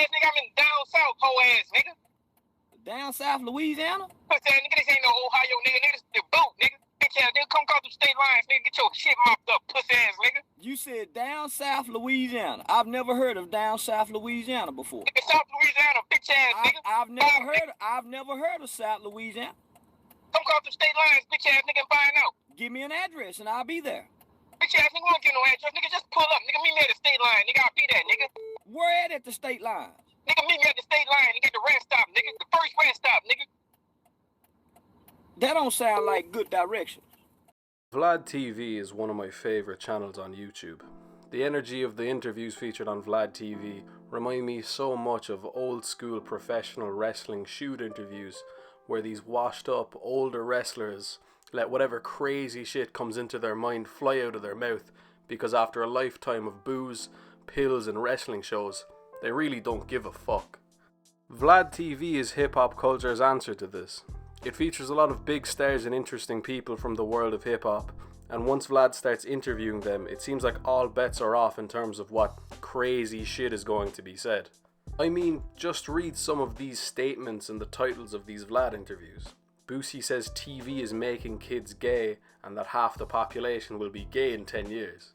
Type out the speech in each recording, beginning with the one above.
Nigga, I'm in down south, hoe ass nigga. Down south Louisiana? Pussy ass nigga, this ain't no Ohio nigga. This is the boat, nigga. Bitch ass nigga, come across the state lines, nigga. Get your shit mopped up, pussy ass nigga. You said down south Louisiana. I've never heard of down south Louisiana before. Nigga, South Louisiana, bitch ass nigga. I've never heard of South Louisiana. Come across the state lines, bitch ass nigga, and find out. Give me an address and I'll be there. Bitch ass nigga, won't give no address. Nigga, just pull up. Nigga, meet me at the state line. Nigga, I'll be there, nigga. Where at the state line? Nigga, meet me at the state line. Nigga, at the rest stop, nigga. The first rest stop, nigga. That don't sound like good directions. Vlad TV is one of my favorite channels on YouTube. The energy of the interviews featured on Vlad TV remind me so much of old school professional wrestling shoot interviews where these washed up older wrestlers let whatever crazy shit comes into their mind fly out of their mouth because after a lifetime of booze, pills and wrestling shows, they really don't give a fuck. Vlad TV is hip hop culture's answer to this. It features a lot of big stars and interesting people from the world of hip hop, and once Vlad starts interviewing them, it seems like all bets are off in terms of what crazy shit is going to be said. I mean, just read some of these statements in the titles of these Vlad interviews. Boosie says TV is making kids gay and that half the population will be gay in 10 years.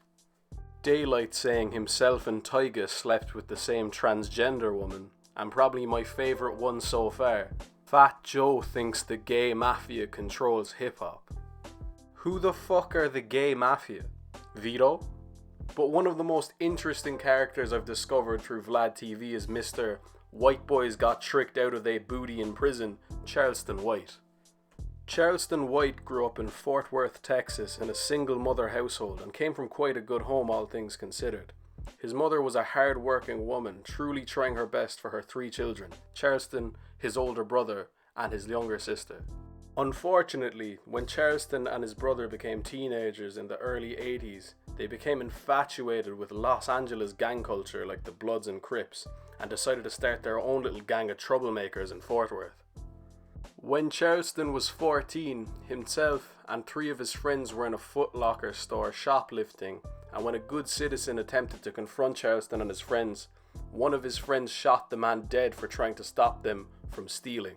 Daylight saying himself and Tyga slept with the same transgender woman, and probably my favourite one so far, Fat Joe thinks the gay mafia controls hip hop. Who the fuck are the gay mafia? Vito? But one of the most interesting characters I've discovered through Vlad TV is Mr. White Boys Got Tricked Out of They Booty in Prison, Charleston White. Charleston White grew up in Fort Worth, Texas in a single mother household and came from quite a good home all things considered. His mother was a hard-working woman, truly trying her best for her 3 children, Charleston, his older brother, and his younger sister. Unfortunately, when Charleston and his brother became teenagers in the early 80s, they became infatuated with Los Angeles gang culture like the Bloods and Crips, and decided to start their own little gang of troublemakers in Fort Worth. When Charleston was 14, himself and 3 of his friends were in a Foot Locker store shoplifting, and when a good citizen attempted to confront Charleston and his friends, one of his friends shot the man dead for trying to stop them from stealing.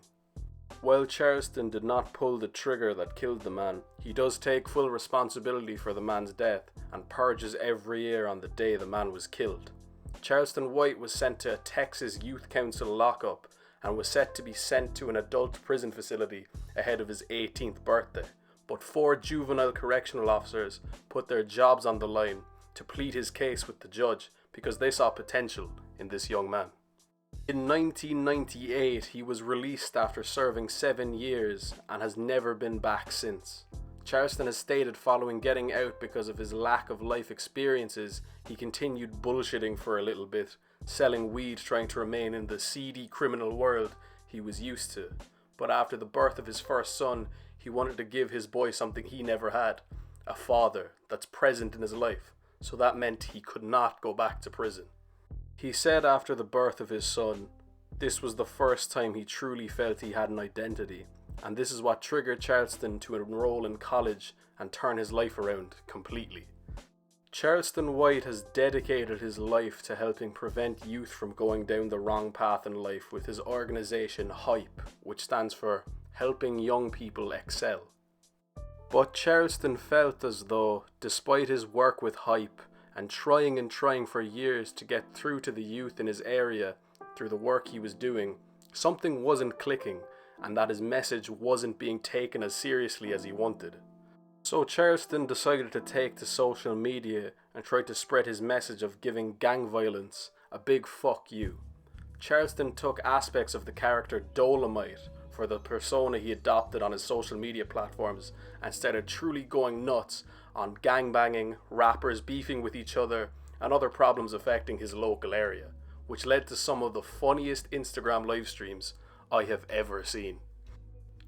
While Charleston did not pull the trigger that killed the man, he does take full responsibility for the man's death and purges every year on the day the man was killed. Charleston White was sent to a Texas Youth Council lockup and was set to be sent to an adult prison facility ahead of his 18th birthday. But 4 juvenile correctional officers put their jobs on the line to plead his case with the judge because they saw potential in this young man. In 1998, he was released after serving 7 years and has never been back since. Charleston has stated following getting out because of his lack of life experiences, he continued bullshitting for a little bit, selling weed trying to remain in the seedy criminal world he was used to. But after the birth of his first son, he wanted to give his boy something he never had, a father that's present in his life, so that meant he could not go back to prison. He said after the birth of his son, this was the first time he truly felt he had an identity, and this is what triggered Charleston to enroll in college and turn his life around completely. Charleston White has dedicated his life to helping prevent youth from going down the wrong path in life with his organisation HYPE, which stands for Helping Young People Excel. But Charleston felt as though, despite his work with HYPE and trying for years to get through to the youth in his area through the work he was doing, something wasn't clicking and that his message wasn't being taken as seriously as he wanted. So Charleston decided to take to social media and try to spread his message of giving gang violence a big fuck you. Charleston took aspects of the character Dolomite for the persona he adopted on his social media platforms and started truly going nuts on gangbanging, rappers beefing with each other, and other problems affecting his local area, which led to some of the funniest Instagram live streams I have ever seen.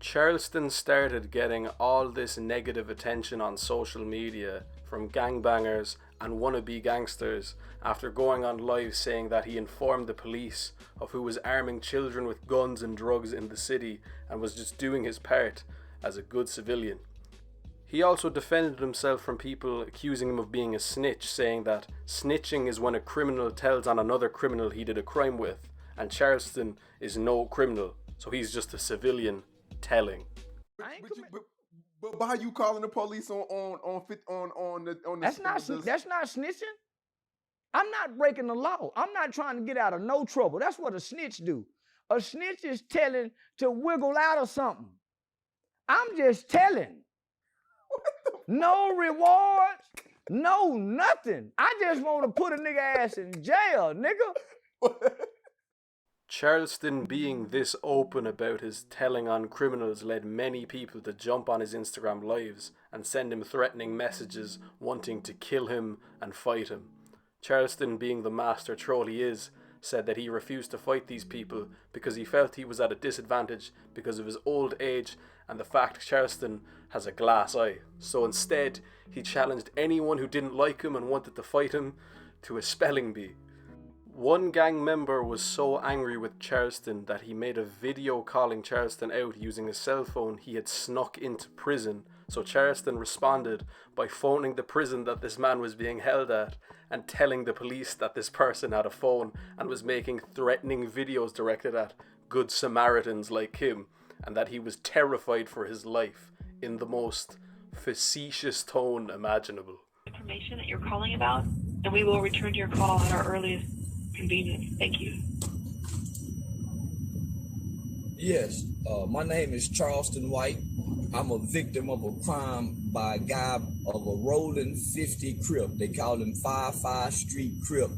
Charleston started getting all this negative attention on social media from gangbangers and wannabe gangsters after going on live saying that he informed the police of who was arming children with guns and drugs in the city and was just doing his part as a good civilian. He also defended himself from people accusing him of being a snitch, saying that snitching is when a criminal tells on another criminal he did a crime with, and Charleston is no criminal, so he's just a civilian telling. But how you calling the police on the That's not snitching. I'm not breaking the law. I'm not trying to get out of no trouble. That's what a snitch do. A snitch is telling to wiggle out of something. I'm just telling. No rewards, no nothing. I just want to put a nigga ass in jail, nigga. Charleston being this open about his telling on criminals led many people to jump on his Instagram lives and send him threatening messages wanting to kill him and fight him. Charleston, being the master troll he is, said that he refused to fight these people because he felt he was at a disadvantage because of his old age and the fact Charleston has a glass eye. So instead, he challenged anyone who didn't like him and wanted to fight him to a spelling bee. One gang member was so angry with Charleston that he made a video calling Charleston out using a cell phone he had snuck into prison. So Charleston responded by phoning the prison that this man was being held at and telling the police that this person had a phone and was making threatening videos directed at good Samaritans like him, and that he was terrified for his life in the most facetious tone imaginable. Information that you're calling about, and we will return to your call at our earliest convenience. Thank you. Yes, my name is Charleston White. I'm a victim of a crime by a guy of a rolling 50 Crip. They call him 55 Street Crip,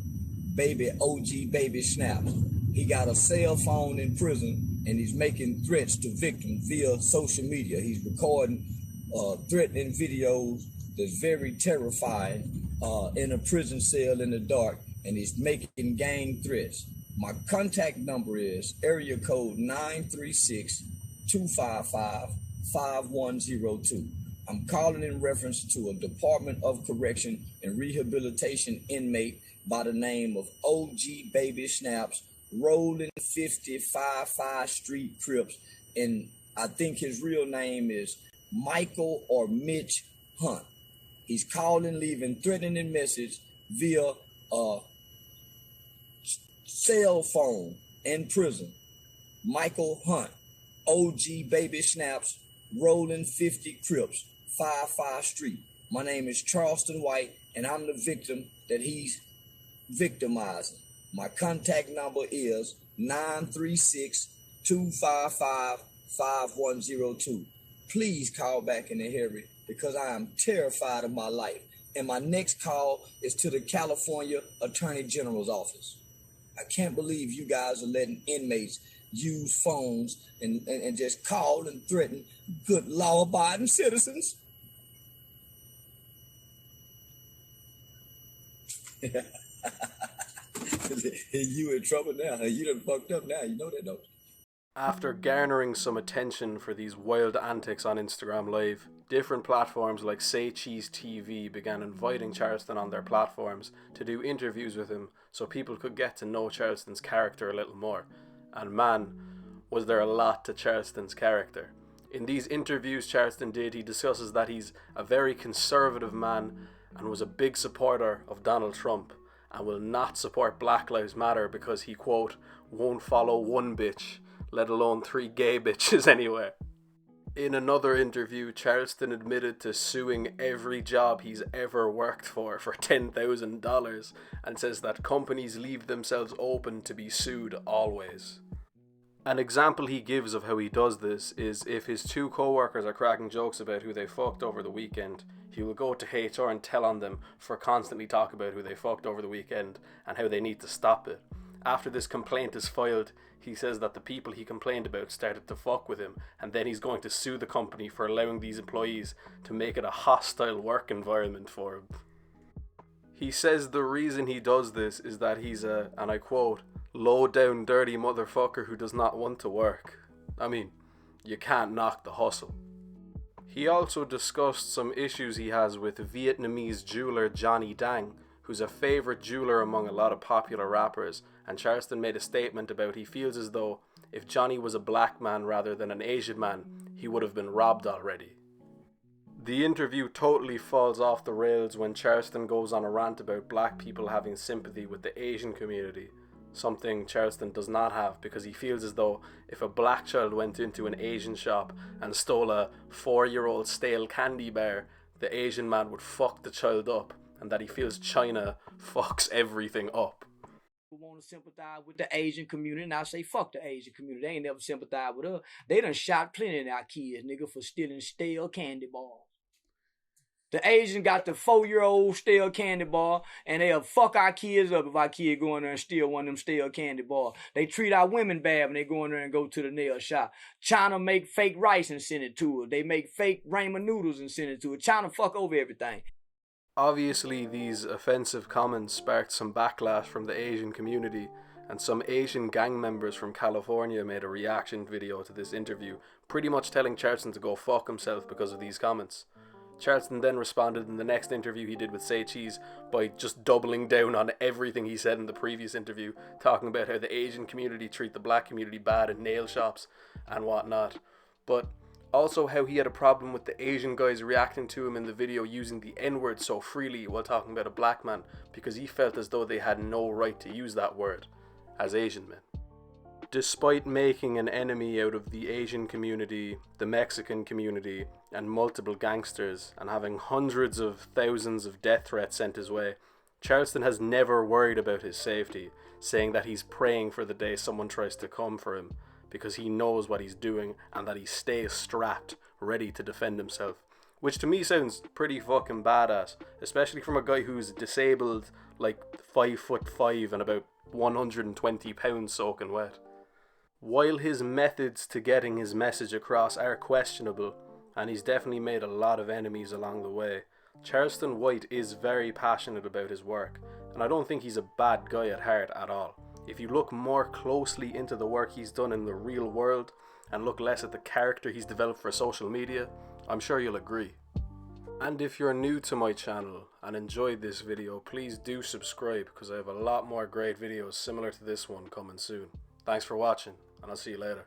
baby OG baby snaps. He got a cell phone in prison and he's making threats to victims via social media. He's recording threatening videos that's very terrifying in a prison cell in the dark, and he's making gang threats. My contact number is area code 936-255-5102. I'm calling in reference to a Department of Correction and Rehabilitation inmate by the name of OG Baby Snaps, rolling 55 Street Crips, and I think his real name is Michael or Mitch Hunt. He's calling, leaving threatening message via cell phone in prison. Michael Hunt, OG Baby Snaps, rolling 50 Crips, 55 Street. My name is Charleston White, and I'm the victim that he's victimizing. My contact number is 936-255-5102. Please call back in a hurry because I am terrified of my life. And my next call is to the California Attorney General's office. I can't believe you guys are letting inmates use phones and just call and threaten good law-abiding citizens. You in trouble now. You done fucked up now. You know that, don't you? After garnering some attention for these wild antics on Instagram Live, different platforms like Say Cheese TV began inviting Charleston on their platforms to do interviews with him so people could get to know Charleston's character a little more. And man, was there a lot to Charleston's character. In these interviews Charleston did, he discusses that he's a very conservative man and was a big supporter of Donald Trump and will not support Black Lives Matter because he, quote, won't follow one bitch, let alone 3 gay bitches anywhere. In another interview, Charleston admitted to suing every job he's ever worked for $10,000 and says that companies leave themselves open to be sued always. An example he gives of how he does this is if his 2 co-workers are cracking jokes about who they fucked over the weekend, he will go to HR and tell on them for constantly talking about who they fucked over the weekend and how they need to stop it. After this complaint is filed, he says that the people he complained about started to fuck with him, and then he's going to sue the company for allowing these employees to make it a hostile work environment for him. He says the reason he does this is that he's a, and I quote, low down dirty motherfucker who does not want to work. I mean, you can't knock the hustle. He also discussed some issues he has with Vietnamese jeweler Johnny Dang, who's a favourite jeweler among a lot of popular rappers, and Charleston made a statement about he feels as though if Johnny was a black man rather than an Asian man, he would have been robbed already. The interview totally falls off the rails when Charleston goes on a rant about black people having sympathy with the Asian community, something Charleston does not have, because he feels as though if a black child went into an Asian shop and stole a 4-year-old stale candy bar, the Asian man would fuck the child up, and that he feels China fucks everything up. Want to sympathize with the Asian community, and I say fuck the Asian community. They ain't never sympathized with us. They done shot plenty of our kids, nigga, for stealing stale candy bars. The Asian got the 4-year-old stale candy bar, and they'll fuck our kids up if our kid go in there and steal one of them stale candy bars. They treat our women bad when they go in there and go to the nail shop. China make fake rice and send it to her. They make fake ramen noodles and send it to her. China fuck over everything. Obviously, these offensive comments sparked some backlash from the Asian community, and some Asian gang members from California made a reaction video to this interview, pretty much telling Charleston to go fuck himself because of these comments. Charleston then responded in the next interview he did with Say Cheese by just doubling down on everything he said in the previous interview, talking about how the Asian community treat the black community bad in nail shops and whatnot, but also how he had a problem with the Asian guys reacting to him in the video using the N-word so freely while talking about a black man, because he felt as though they had no right to use that word as Asian men. Despite making an enemy out of the Asian community, the Mexican community, and multiple gangsters, and having hundreds of thousands of death threats sent his way, Charleston has never worried about his safety, saying that he's praying for the day someone tries to come for him, because he knows what he's doing and that he stays strapped, ready to defend himself. Which to me sounds pretty fucking badass, especially from a guy who's disabled, like 5'5" and about 120 pounds soaking wet. While his methods to getting his message across are questionable, and he's definitely made a lot of enemies along the way, Charleston White is very passionate about his work, and I don't think he's a bad guy at heart at all. If you look more closely into the work he's done in the real world, and look less at the character he's developed for social media, I'm sure you'll agree. And if you're new to my channel and enjoyed this video, please do subscribe, because I have a lot more great videos similar to this one coming soon. Thanks for watching, and I'll see you later.